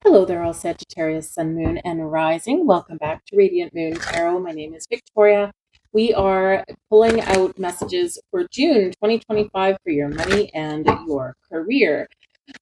Hello there, all Sagittarius, Sun, Moon, and Rising. Welcome back to Radiant Moon Tarot. My name is Victoria. We are pulling out messages for June 2025 for your money and your career.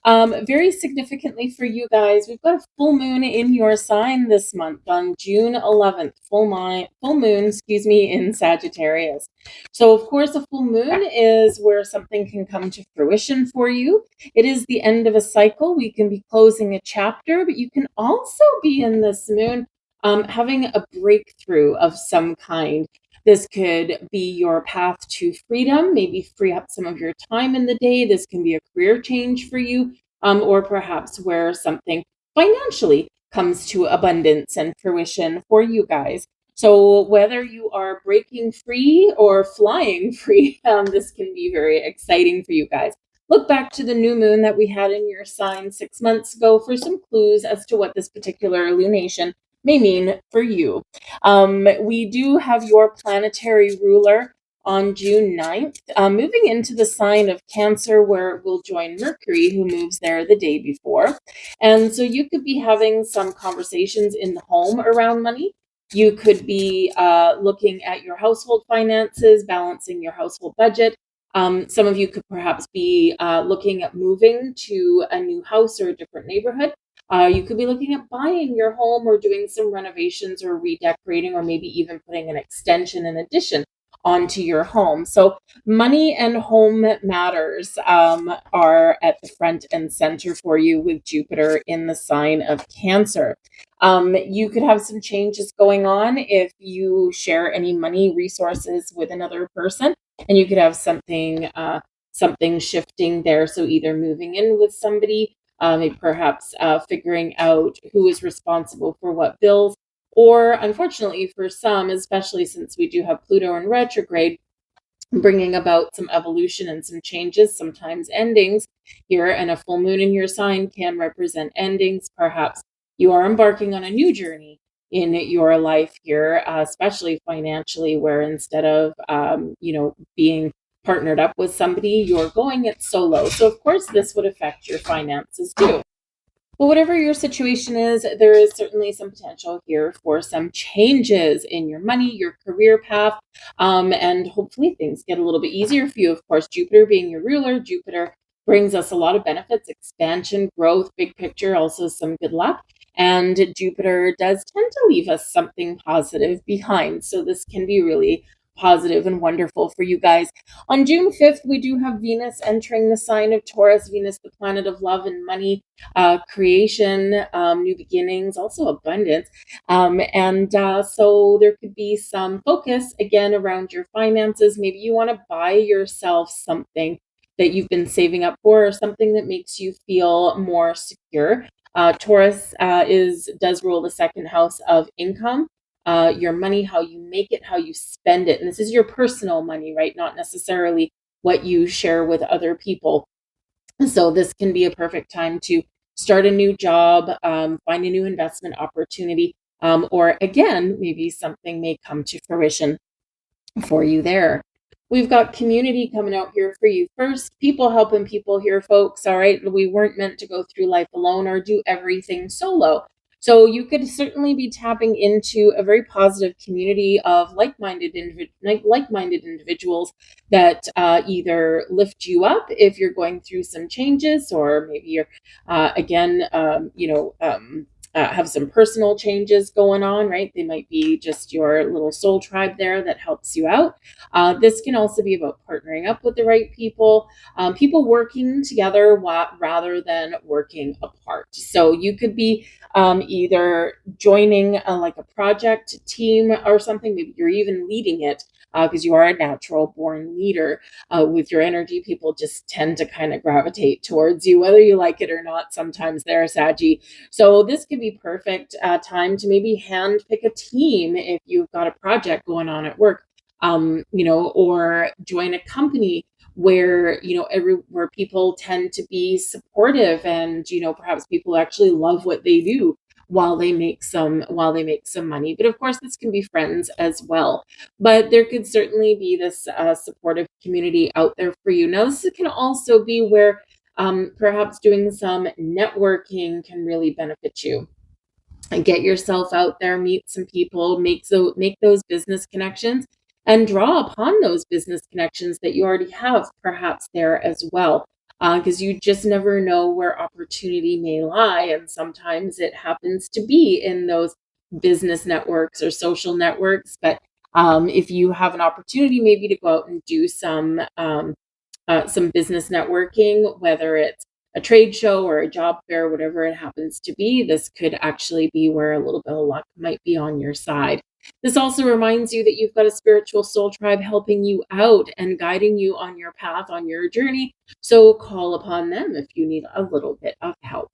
Very significantly for you guys, we've got a full moon in your sign this month on June 11th. Full moon, in Sagittarius. So, of course, a full moon is where something can come to fruition for you. It is the end of a cycle. We can be closing a chapter, but you can also be in this moon having a breakthrough of some kind. This could be your path to freedom, maybe free up some of your time in the day. This can be a career change for you, or perhaps where something financially comes to abundance and fruition for you guys. So whether you are breaking free or flying free, this can be very exciting for you guys. Look back to the new moon that we had in your sign 6 months ago for some clues as to what this particular lunation may mean for you. We do have your planetary ruler on June 9th, moving into the sign of Cancer, where it will join Mercury, who moves there the day before. And so you could be having some conversations in the home around money. You could be looking at your household finances, balancing your household budget. Some of you could perhaps be looking at moving to a new house or a different neighborhood. You could be looking at buying your home or doing some renovations or redecorating, or maybe even putting an extension and addition onto your home. So money and home matters are at the front and center for you with Jupiter in the sign of Cancer. You could have some changes going on if you share any money resources with another person, and you could have something shifting there. So either moving in with somebody, perhaps figuring out who is responsible for what bills, or unfortunately for some, especially since we do have Pluto in retrograde, bringing about some evolution and some changes, sometimes endings here, and a full moon in your sign can represent endings. Perhaps you are embarking on a new journey in your life here, especially financially, where instead of being partnered up with somebody, you're going it solo. So of course this would affect your finances too. But whatever your situation is, there is certainly some potential here for some changes in your money, your career path, and hopefully things get a little bit easier for you. Of course, Jupiter being your ruler, Jupiter brings us a lot of benefits, expansion, growth, big picture, also some good luck. And Jupiter does tend to leave us something positive behind. So this can be really positive and wonderful for you guys. On June 5th, we do have Venus entering the sign of Taurus, Venus, the planet of love and money, creation, new beginnings, also abundance. So there could be some focus again around your finances. Maybe you want to buy yourself something that you've been saving up for, or something that makes you feel more secure. Taurus does rule the second house of income. Your money, how you make it, how you spend it. And this is your personal money, right? Not necessarily what you share with other people. So this can be a perfect time to start a new job, find a new investment opportunity, or again, maybe something may come to fruition for you there. We've got community coming out here for you first. People helping people here, folks. All right. We weren't meant to go through life alone or do everything solo. So you could certainly be tapping into a very positive community of like-minded individuals that either lift you up if you're going through some changes, or maybe you're have some personal changes going on, right? They might be just your little soul tribe there that helps you out. This can also be about partnering up with the right people, people working together rather than working apart. So you could be either joining like a project team or something. Maybe you're even leading it because you are a natural born leader. With your energy, people just tend to kind of gravitate towards you, whether you like it or not. Sometimes they're Saggy. So this could be perfect time to maybe hand pick a team if you've got a project going on at work, or join a company where where people tend to be supportive, and perhaps people actually love what they do while they make some money. But of course this can be friends as well, but there could certainly be this supportive community out there for you. Now this can also be where Perhaps doing some networking can really benefit you. And get yourself out there, meet some people, make those business connections, and draw upon those business connections that you already have perhaps there as well. Because you just never know where opportunity may lie. And sometimes it happens to be in those business networks or social networks. But if you have an opportunity maybe to go out and do some business networking, whether it's a trade show or a job fair, whatever it happens to be, this could actually be where a little bit of luck might be on your side. This also reminds you that you've got a spiritual soul tribe helping you out and guiding you on your path, on your journey. So call upon them if you need a little bit of help.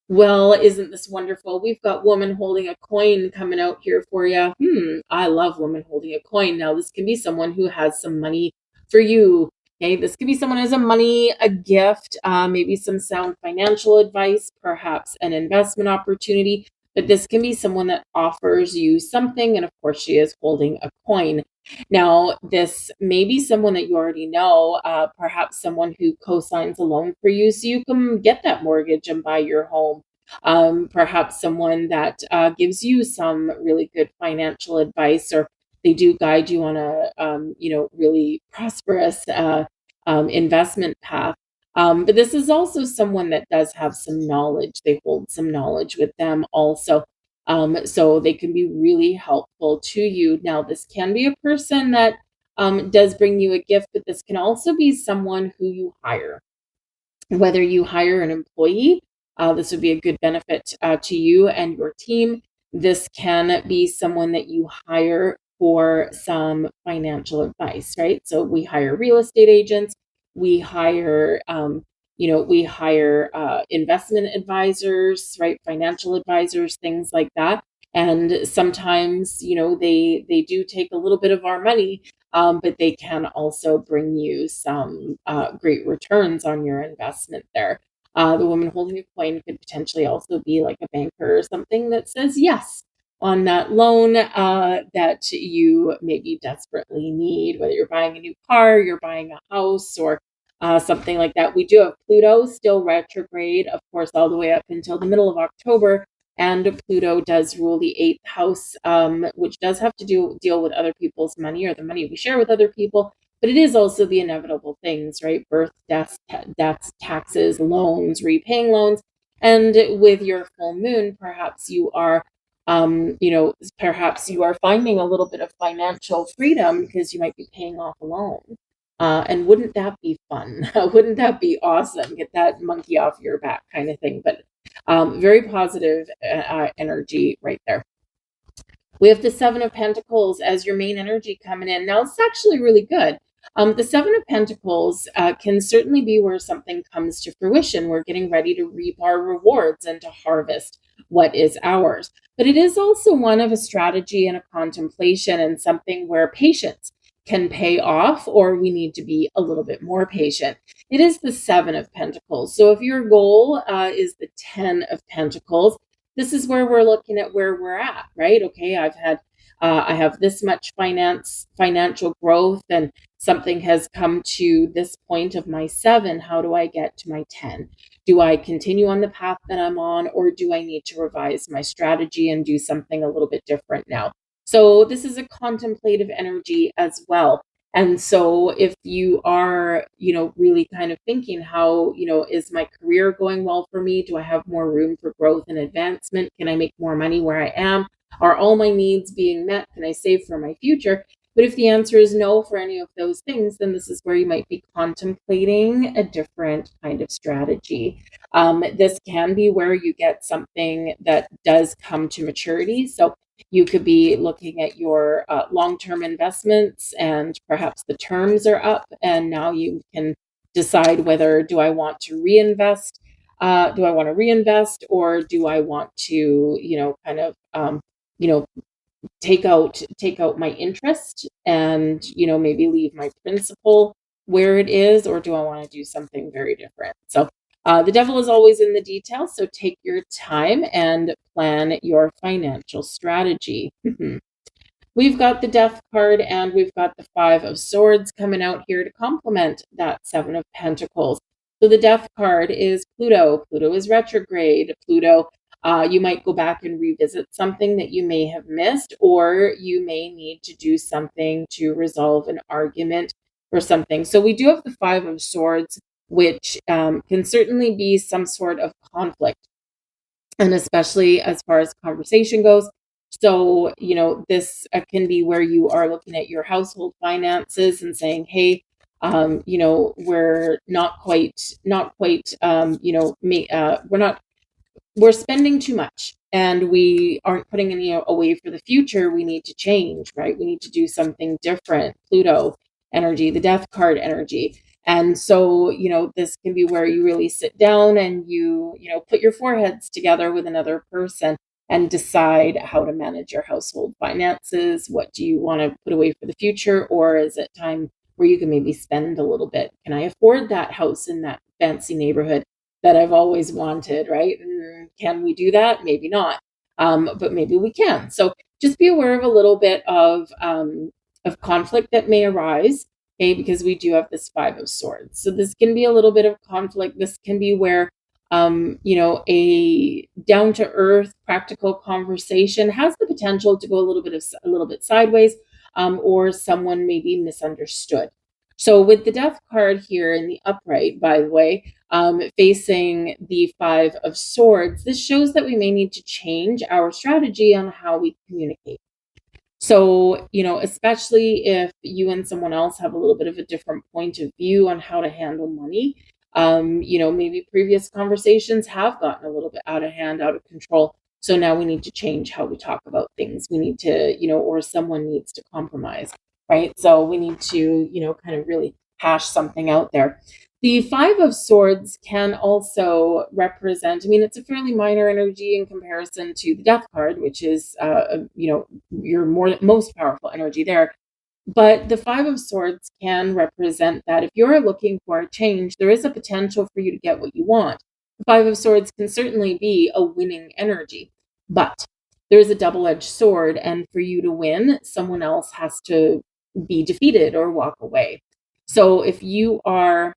Well, isn't this wonderful? We've got woman holding a coin coming out here for you. I love woman holding a coin. Now, this can be someone who has some money for you. Okay, this could be someone who has a gift, maybe some sound financial advice, perhaps an investment opportunity. But this can be someone that offers you something. And of course, she is holding a coin. Now, this may be someone that you already know, perhaps someone who co-signs a loan for you so you can get that mortgage and buy your home. Perhaps someone that gives you some really good financial advice, or they do guide you on a really prosperous investment path. But this is also someone that does have some knowledge. They hold some knowledge with them also. So they can be really helpful to you. Now, this can be a person that does bring you a gift, but this can also be someone who you hire. Whether you hire an employee, this would be a good benefit to you and your team. This can be someone that you hire for some financial advice, right? So we hire real estate agents, we hire, investment advisors, right? Financial advisors, things like that. And sometimes, they do take a little bit of our money, but they can also bring you some great returns on your investment there. The woman holding a coin could potentially also be like a banker or something that says yes on that loan that you maybe desperately need, whether you're buying a new car, you're buying a house, or something like that. We do have Pluto still retrograde, of course, all the way up until the middle of October. And Pluto does rule the eighth house, which does have to deal with other people's money or the money we share with other people. But it is also the inevitable things, right? Birth, deaths, taxes, loans, repaying loans. And with your full moon, perhaps you are perhaps you are finding a little bit of financial freedom because you might be paying off a loan. And wouldn't that be fun? Wouldn't that be awesome? Get that monkey off your back kind of thing. But very positive energy right there. We have the Seven of Pentacles as your main energy coming in. Now, it's actually really good. The Seven of Pentacles can certainly be where something comes to fruition. We're getting ready to reap our rewards and to harvest what is ours. But it is also one of a strategy and a contemplation, and something where patience can pay off, or we need to be a little bit more patient. It is the Seven of Pentacles. So if your goal is the 10 of Pentacles, this is where we're looking at where we're at, right? Okay, I have this much financial growth, and something has come to this point of my 7. How do I get to my 10? Do I continue on the path that I'm on, or do I need to revise my strategy and do something a little bit different now? So this is a contemplative energy as well. And so if you are, really kind of thinking, how, is my career going well for me? Do I have more room for growth and advancement? Can I make more money where I am? Are all my needs being met? Can I save for my future? But if the answer is no for any of those things, then this is where you might be contemplating a different kind of strategy. This can be where you get something that does come to maturity. So you could be looking at your long-term investments, and perhaps the terms are up, and now you can decide whether, do I want to reinvest? Do I want to reinvest, or do I want to, take out my interest and, maybe leave my principal where it is, or do I want to do something very different? So the devil is always in the details, so take your time and plan your financial strategy. We've got the Death card, and we've got the Five of Swords coming out here to complement that Seven of Pentacles. So the death card is Pluto. Pluto is retrograde. Pluto, you might go back and revisit something that you may have missed, or you may need to do something to resolve an argument or something. So we do have the Five of Swords, which can certainly be some sort of conflict, and especially as far as conversation goes. So, this can be where you are looking at your household finances and saying, hey, we're not quite, we're spending too much and we aren't putting any away for the future. We need to change, right? We need to do something different. Pluto energy, the death card energy. And so, this can be where you really sit down and you put your foreheads together with another person and decide how to manage your household finances. What do you want to put away for the future? Or is it time where you can maybe spend a little bit? Can I afford that house in that fancy neighborhood that I've always wanted, right? Can we do that? Maybe not, but maybe we can. So just be aware of a little bit of conflict that may arise, okay? Because we do have this Five of Swords. So this can be a little bit of conflict. This can be where a down to earth, practical conversation has the potential to go a little bit sideways, or someone may be misunderstood. So with the death card here in the upright, by the way, facing the Five of Swords, this shows that we may need to change our strategy on how we communicate. So, especially if you and someone else have a little bit of a different point of view on how to handle money, maybe previous conversations have gotten a little bit out of hand, out of control. So now we need to change how we talk about things. We need to, or someone needs to compromise, right? So we need to, kind of really hash something out there. The Five of Swords can also represent, it's a fairly minor energy in comparison to the Death card, which is, your most powerful energy there. But the Five of Swords can represent that if you're looking for a change, there is a potential for you to get what you want. The Five of Swords can certainly be a winning energy, but there's a double-edged sword, and for you to win, someone else has to be defeated or walk away. So if you are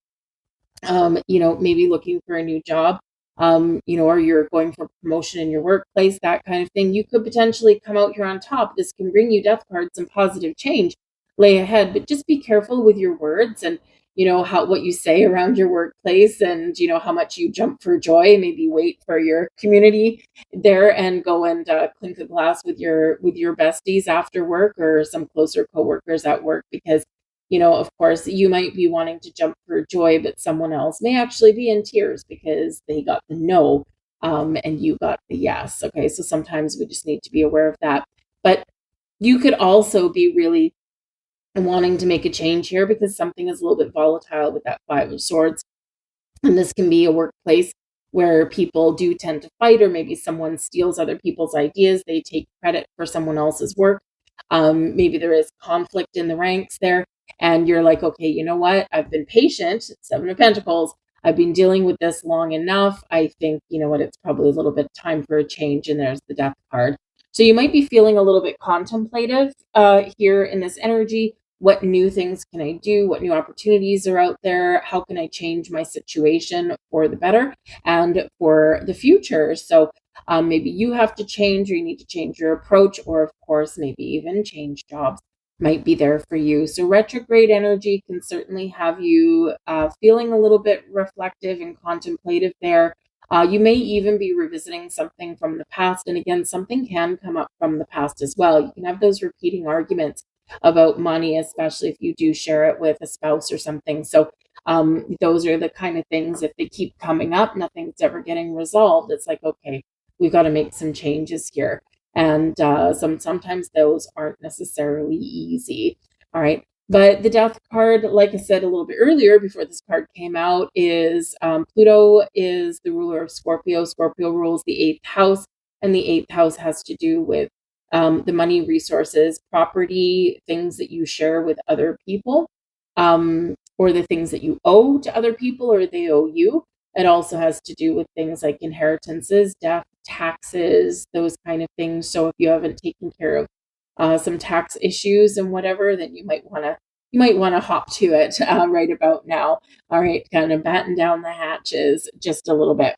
maybe looking for a new job, or you're going for promotion in your workplace, that kind of thing, you could potentially come out here on top. This can bring you death cards and positive change lay ahead, but just be careful with your words and, what you say around your workplace, and, how much you jump for joy. Maybe wait for your community there and go and clink a glass with your besties after work, or some closer coworkers at work, because of course, you might be wanting to jump for joy, but someone else may actually be in tears because they got the no, and you got the yes. Okay, so sometimes we just need to be aware of that. But you could also be really wanting to make a change here because something is a little bit volatile with that Five of Swords. And this can be a workplace where people do tend to fight, or maybe someone steals other people's ideas. They take credit for someone else's work. Maybe there is conflict in the ranks there. And you're like, okay, you know what? I've been patient, Seven of Pentacles. I've been dealing with this long enough. I think, you know what, it's probably a little bit time for a change. And there's the Death card. So you might be feeling a little bit contemplative here in this energy. What new things can I do? What new opportunities are out there? How can I change my situation for the better and for the future? So maybe you have to change, or you need to change your approach, or of course, maybe even change jobs might be there for you. So retrograde energy can certainly have you feeling a little bit reflective and contemplative there. You may even be revisiting something from the past. And again, something can come up from the past as well. You can have those repeating arguments about money, especially if you do share it with a spouse or something. So those are the kind of things, if they keep coming up, nothing's ever getting resolved. It's like, okay, we've got to make some changes here. And sometimes those aren't necessarily easy. All right. But the Death card, like I said a little bit earlier, before this card came out, is Pluto is the ruler of Scorpio. Scorpio rules the 8th house, and the 8th house has to do with the money, resources, property, things that you share with other people, or the things that you owe to other people or they owe you. It also has to do with things like inheritances, death, taxes, those kind of things. So if you haven't taken care of some tax issues and whatever, then you might want to you might want to hop to it right about now. All right, kind of batten down the hatches just a little bit.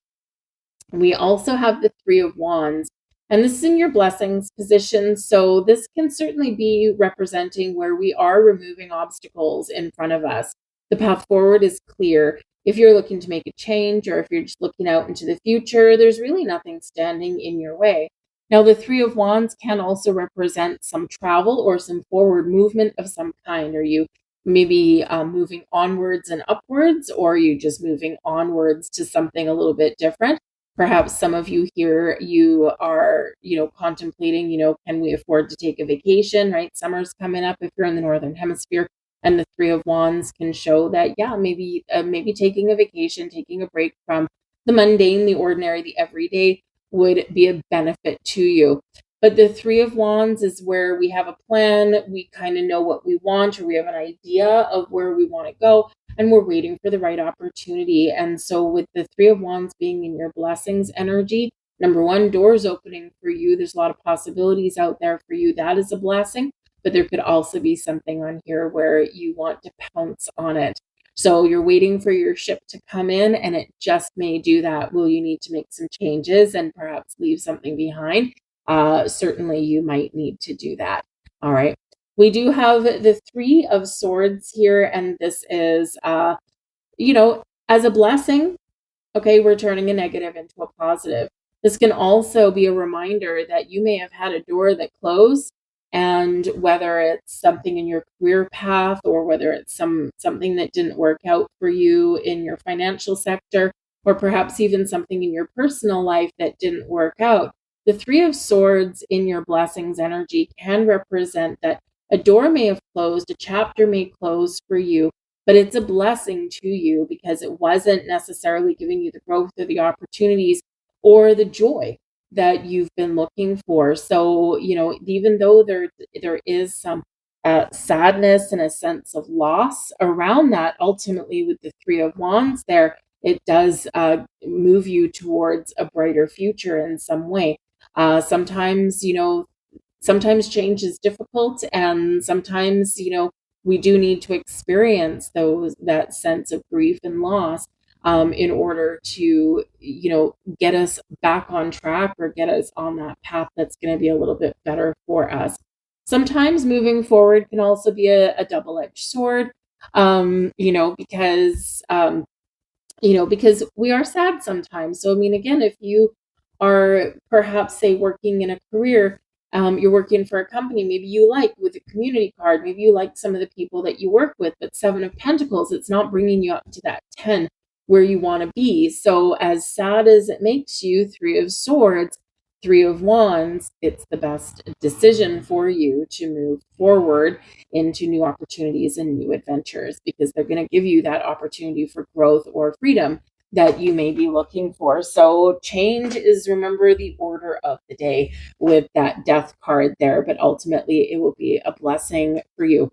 We also have the Three of Wands, and this is in your blessings position. So this can certainly be representing where we are removing obstacles in front of us. The path forward is clear. If you're looking to make a change, or if you're just looking out into the future, there's really nothing standing in your way. Now, the Three of Wands can also represent some travel or some forward movement of some kind. Are you maybe moving onwards and upwards, or are you just moving onwards to something a little bit different? Perhaps some of you here, you are, contemplating, can we afford to take a vacation, right? Summer's coming up if you're in the Northern Hemisphere, and the Three of Wands can show that, yeah, maybe taking a vacation, taking a break from the mundane, the ordinary, the everyday would be a benefit to you. But the Three of Wands is where we have a plan, we kind of know what we want, or we have an idea of where we want to go, and we're waiting for the right opportunity. And so with the Three of Wands being in your blessings energy, number one, doors opening for you. There's a lot of possibilities out there for you. That is a blessing, but there could also be something on here where you want to pounce on it. So you're waiting for your ship to come in, and it just may do that. Will you need to make some changes and perhaps leave something behind? Certainly you might need to do that. All right. We do have the Three of Swords here, and this is, as a blessing, okay, we're turning a negative into a positive. This can also be a reminder that you may have had a door that closed, and whether it's something in your career path, or whether it's something that didn't work out for you in your financial sector, or perhaps even something in your personal life that didn't work out. The Three of Swords in your blessings energy can represent that a door may have closed, a chapter may close for you, but it's a blessing to you because it wasn't necessarily giving you the growth or the opportunities or the joy that you've been looking for. So, even though there is some sadness and a sense of loss around that, ultimately with the Three of Wands there, it does move you towards a brighter future in some way. Sometimes, sometimes change is difficult, and sometimes, we do need to experience that sense of grief and loss in order to, get us back on track, or get us on that path that's going to be a little bit better for us. Sometimes moving forward can also be a double-edged sword, because we are sad sometimes. So, I mean, again, if you are perhaps, say, working in a career, you're working for a company, maybe you like with a community card, maybe you like some of the people that you work with, but Seven of Pentacles, it's not bringing you up to that 10 where you want to be. So as sad as it makes you, Three of Swords, Three of Wands, it's the best decision for you to move forward into new opportunities and new adventures, because they're going to give you that opportunity for growth or freedom that you may be looking for. So change is, remember, the order of the day with that Death card there, but ultimately it will be a blessing for you.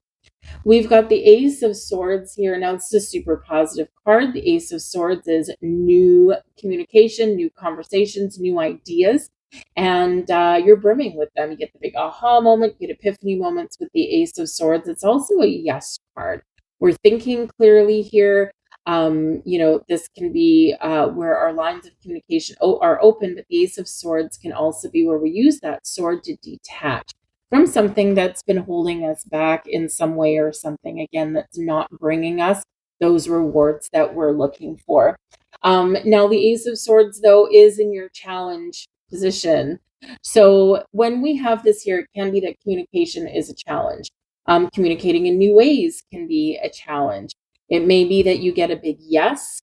We've got the Ace of Swords here. Now, it's a super positive card. The Ace of Swords is new communication, new conversations, new ideas, and you're brimming with them. You get the big aha moment, you get epiphany moments with the Ace of Swords. It's also a yes card. We're thinking clearly here. This can be where our lines of communication are open, but the Ace of Swords can also be where we use that sword to detach from something that's been holding us back in some way, or something, again, that's not bringing us those rewards that we're looking for. Now, the Ace of Swords, though, is in your challenge position. So when we have this here, it can be that communication is a challenge. Communicating in new ways can be a challenge. It may be that you get a big yes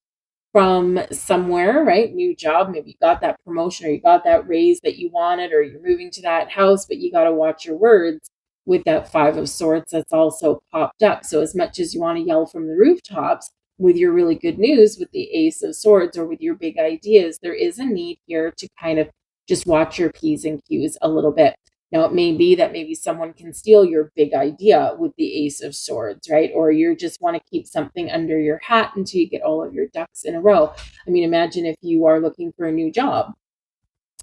from somewhere, right? New job, maybe you got that promotion, or you got that raise that you wanted, or you're moving to that house, but you got to watch your words with that Five of Swords that's also popped up. So as much as you want to yell from the rooftops with your really good news with the Ace of Swords, or with your big ideas, there is a need here to kind of just watch your P's and Q's a little bit. Now, it may be that maybe someone can steal your big idea with the Ace of Swords, right? Or you just want to keep something under your hat until you get all of your ducks in a row. I mean, imagine if you are looking for a new job,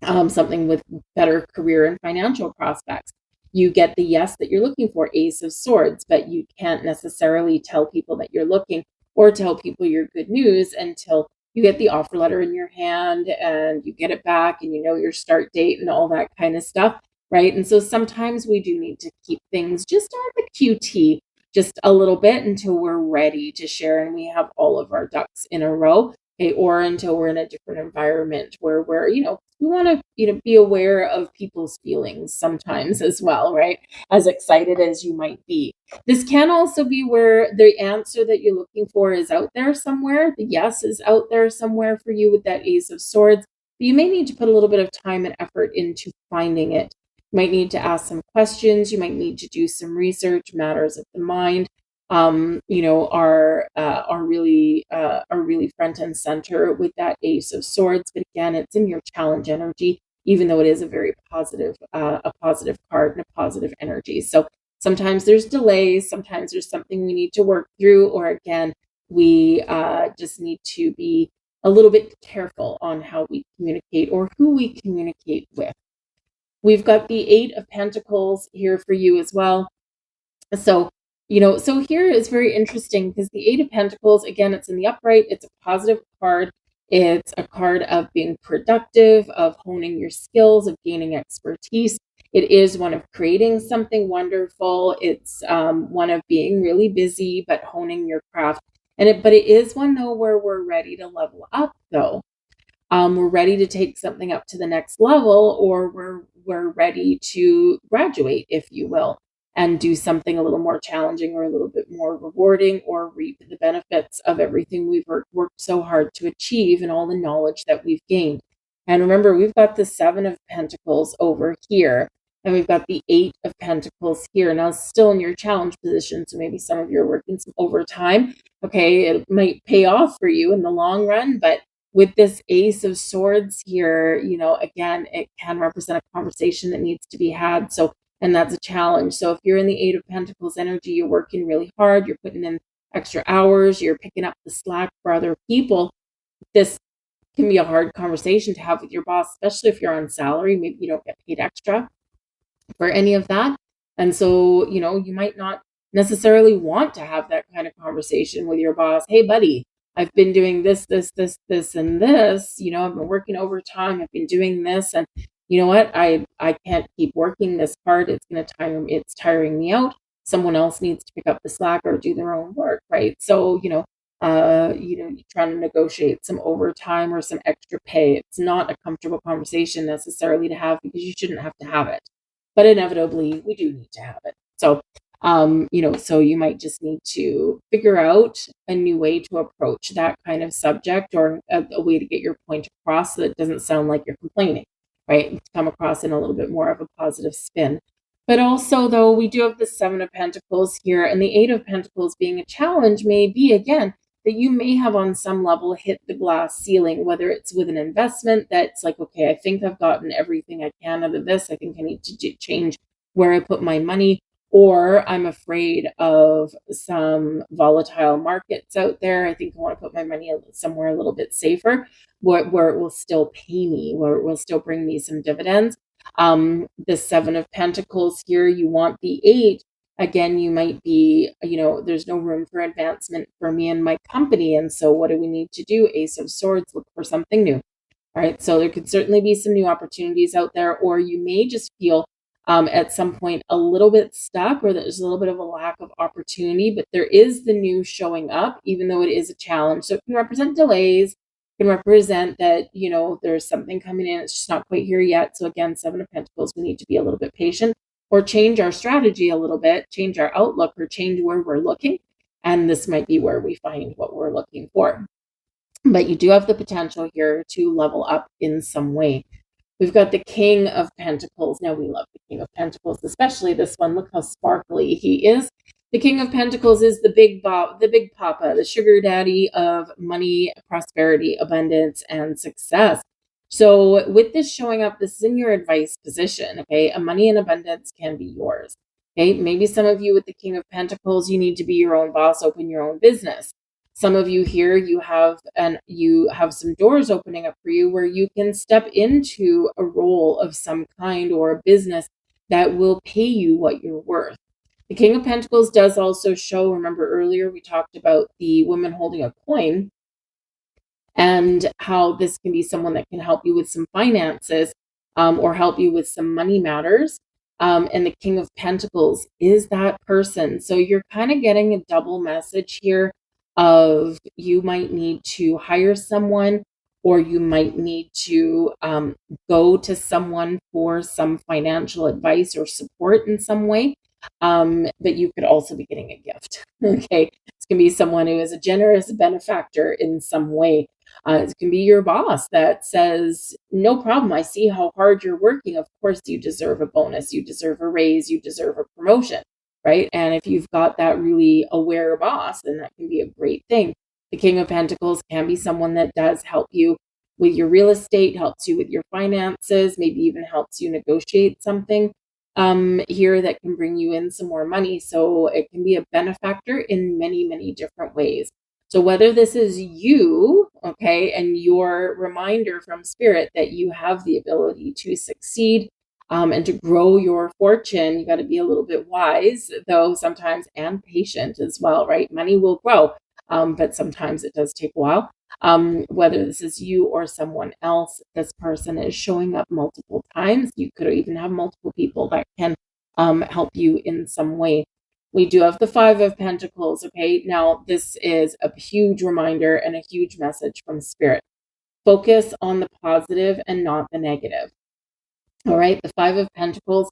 something with better career and financial prospects. you get the yes that you're looking for, Ace of Swords, but you can't necessarily tell people that you're looking or tell people your good news until you get the offer letter in your hand and you get it back and you know your start date and all that kind of stuff, right? And so sometimes we do need to keep things just on the QT just a little bit until we're ready to share and we have all of our ducks in a row, okay, or until we're in a different environment where we're, we want to, be aware of people's feelings sometimes as well, right? As excited as you might be. This can also be where the answer that you're looking for is out there somewhere. The yes is out there somewhere for you with that Ace of Swords. But you may need to put a little bit of time and effort into finding it. You might need to ask some questions. You might need to do some research. Matters of the mind, are really front and center with that Ace of Swords. But again, it's in your challenge energy, even though it is a very positive, a positive card and a positive energy. So sometimes there's delays. Sometimes there's something we need to work through, or again, we just need to be a little bit careful on how we communicate or who we communicate with. We've got the Eight of Pentacles here for you as well. So, so here is very interesting because the Eight of Pentacles, again, it's in the upright. It's a positive card. It's a card of being productive, of honing your skills, of gaining expertise. It is one of creating something wonderful. It's one of being really busy, but honing your craft. But it is one, though, where we're ready to level up, though. We're ready to take something up to the next level, or we're ready to graduate, if you will, and do something a little more challenging or a little bit more rewarding, or reap the benefits of everything we've worked so hard to achieve and all the knowledge that we've gained. And remember, we've got the Seven of Pentacles over here, and we've got the Eight of Pentacles here. Now, still in your challenge position, so maybe some of you are working some overtime. Okay, it might pay off for you in the long run, but with this Ace of Swords here, again, it can represent a conversation that needs to be had. So, and that's a challenge. So if you're in the Eight of Pentacles energy, you're working really hard, you're putting in extra hours, you're picking up the slack for other people. This can be a hard conversation to have with your boss, especially if you're on salary. Maybe you don't get paid extra for any of that. And so, you might not necessarily want to have that kind of conversation with your boss. Hey, buddy, I've been doing this, and this, I've been working overtime. I've been doing this. And you know what? I can't keep working this hard. It's tiring me out. Someone else needs to pick up the slack or do their own work, right? So, you're trying to negotiate some overtime or some extra pay. It's not a comfortable conversation necessarily to have because you shouldn't have to have it. But inevitably, we do need to have it. So, so you might just need to figure out a new way to approach that kind of subject, or a way to get your point across so that it doesn't sound like you're complaining, right? To come across in a little bit more of a positive spin. But also, though, we do have the Seven of Pentacles here, and the Eight of Pentacles being a challenge may be, again, that you may have on some level hit the glass ceiling, whether it's with an investment that's like, okay, I think I've gotten everything I can out of this. I think I need to change where I put my money. Or I'm afraid of some volatile markets out there. I think I want to put my money somewhere a little bit safer, where it will still pay me, where it will still bring me some dividends. The Seven of Pentacles here, you want the Eight. Again, you might be, there's no room for advancement for me and my company. And so what do we need to do? Ace of Swords, look for something new. All right. So there could certainly be some new opportunities out there, or you may just feel at some point a little bit stuck, or there's a little bit of a lack of opportunity, but there is the new showing up, even though it is a challenge. So it can represent delays, it can represent that, there's something coming in, it's just not quite here yet. So again, Seven of Pentacles, we need to be a little bit patient, or change our strategy a little bit, change our outlook, or change where we're looking. And this might be where we find what we're looking for. But you do have the potential here to level up in some way. We've got the King of Pentacles. Now, we love the King of Pentacles, especially this one. Look how sparkly he is. The King of Pentacles is the big papa, the sugar daddy of money, prosperity, abundance, and success. So with this showing up, this is in your advice position, okay? A money and abundance can be yours, okay? Maybe some of you with the King of Pentacles, you need to be your own boss, open your own business. Some of you here, you have some doors opening up for you where you can step into a role of some kind, or a business that will pay you what you're worth. The King of Pentacles does also show, remember earlier we talked about the woman holding a coin and how this can be someone that can help you with some finances, or help you with some money matters. And the King of Pentacles is that person. So you're kind of getting a double message here of you might need to hire someone, or you might need to go to someone for some financial advice or support in some way. But you could also be getting a gift. Okay. It's going to be someone who is a generous benefactor in some way. It can be your boss that says, no problem. I see how hard you're working. Of course, you deserve a bonus. You deserve a raise. You deserve a promotion, right? And if you've got that really aware boss, then that can be a great thing. The King of Pentacles can be someone that does help you with your real estate, helps you with your finances, maybe even helps you negotiate something here that can bring you in some more money. So it can be a benefactor in many, many different ways. So whether this is you, okay, and your reminder from spirit that you have the ability to succeed and to grow your fortune, you got to be a little bit wise, though, sometimes, and patient as well, right? Money will grow, but sometimes it does take a while. Whether this is you or someone else, this person is showing up multiple times. You could even have multiple people that can help you in some way. We do have the Five of Pentacles, okay? Now, this is a huge reminder and a huge message from Spirit. Focus on the positive and not the negative. All right, the Five of Pentacles,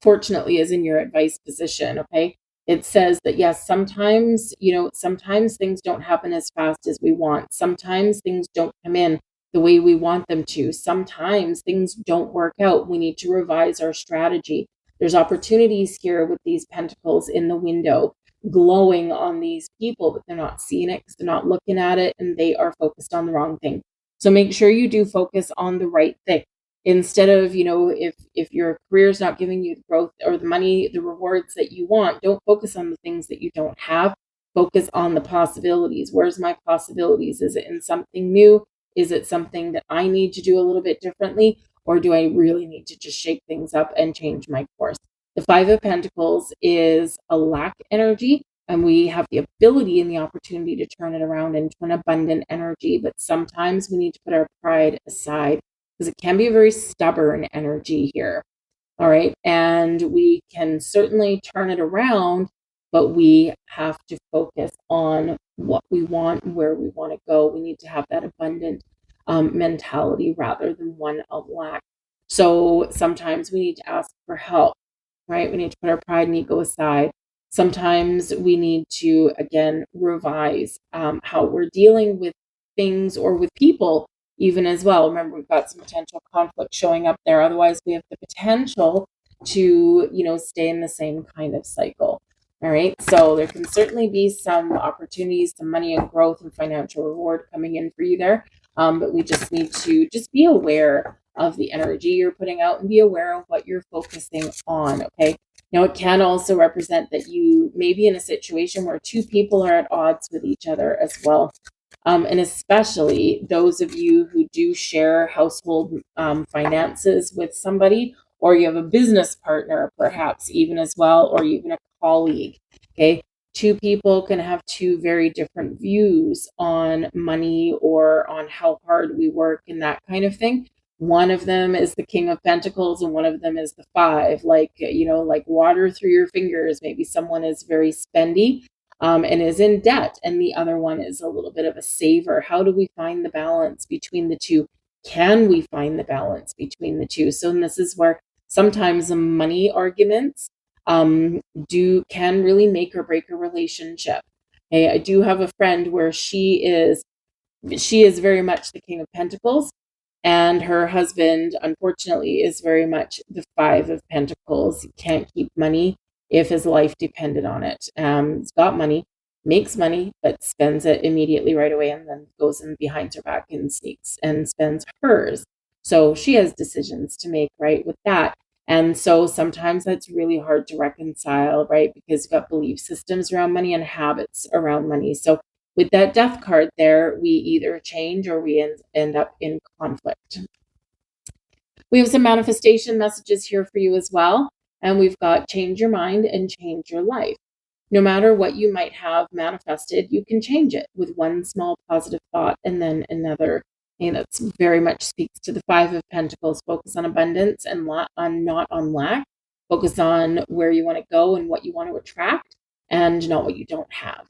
fortunately, is in your advice position, okay? It says that, yes, sometimes, sometimes things don't happen as fast as we want. Sometimes things don't come in the way we want them to. Sometimes things don't work out. We need to revise our strategy. There's opportunities here with these pentacles in the window glowing on these people, but they're not seeing it because they're not looking at it, and they are focused on the wrong thing. So make sure you do focus on the right thing. Instead of, if your career is not giving you the growth or the money, the rewards that you want, don't focus on the things that you don't have. Focus on the possibilities. Where's my possibilities? Is it in something new? Is it something that I need to do a little bit differently? Or do I really need to just shake things up and change my course? The Five of Pentacles is a lack energy, and we have the ability and the opportunity to turn it around into an abundant energy. But sometimes we need to put our pride aside, because it can be a very stubborn energy here. All right. And we can certainly turn it around, but we have to focus on what we want and where we want to go. We need to have that abundant mentality rather than one of lack. So sometimes we need to ask for help, right? We need to put our pride and ego aside. Sometimes we need to, again, revise how we're dealing with things or with people even as well. Remember, we've got some potential conflict showing up there. Otherwise, we have the potential to, stay in the same kind of cycle. All right. So there can certainly be some opportunities, some money and growth and financial reward coming in for you there. But we just need to just be aware of the energy you're putting out and be aware of what you're focusing on. Okay. Now, it can also represent that you may be in a situation where two people are at odds with each other as well. And especially those of you who do share household finances with somebody, or you have a business partner, perhaps even as well, or even a colleague. Okay. Two people can have two very different views on money or on how hard we work and that kind of thing. One of them is the King of Pentacles and one of them is the Five, like water through your fingers. Maybe someone is very spendy and is in debt, and the other one is a little bit of a saver. How do we find the balance between the two? Can we find the balance between the two? So this is where sometimes money arguments can really make or break a relationship. Okay, I do have a friend where she is very much the King of Pentacles, and her husband, unfortunately, is very much the Five of Pentacles. He can't keep money if his life depended on it. He's got money, makes money, but spends it immediately right away, and then goes in behind her back and sneaks and spends hers. So she has decisions to make, right, with that. And so sometimes that's really hard to reconcile, right? Because you've got belief systems around money and habits around money. So with that Death card there, we either change or we end up in conflict. We have some manifestation messages here for you as well. And we've got change your mind and change your life. No matter what you might have manifested, you can change it with one small positive thought and then another. And that's very much speaks to the Five of Pentacles. Focus on abundance and not on lack. Focus on where you want to go and what you want to attract, and not what you don't have.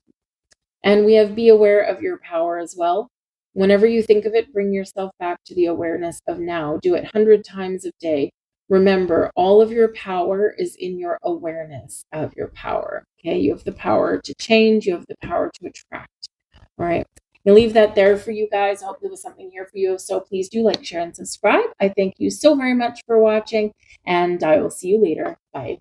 And we have be aware of your power as well. Whenever you think of it, bring yourself back to the awareness of now. Do it 100 times a day. Remember, all of your power is in your awareness of your power. Okay, you have the power to change, you have the power to attract. All right, I'll leave that there for you guys. I hope there was something here for you. So please do like, share, and subscribe. I thank you so very much for watching, and I will see you later. Bye.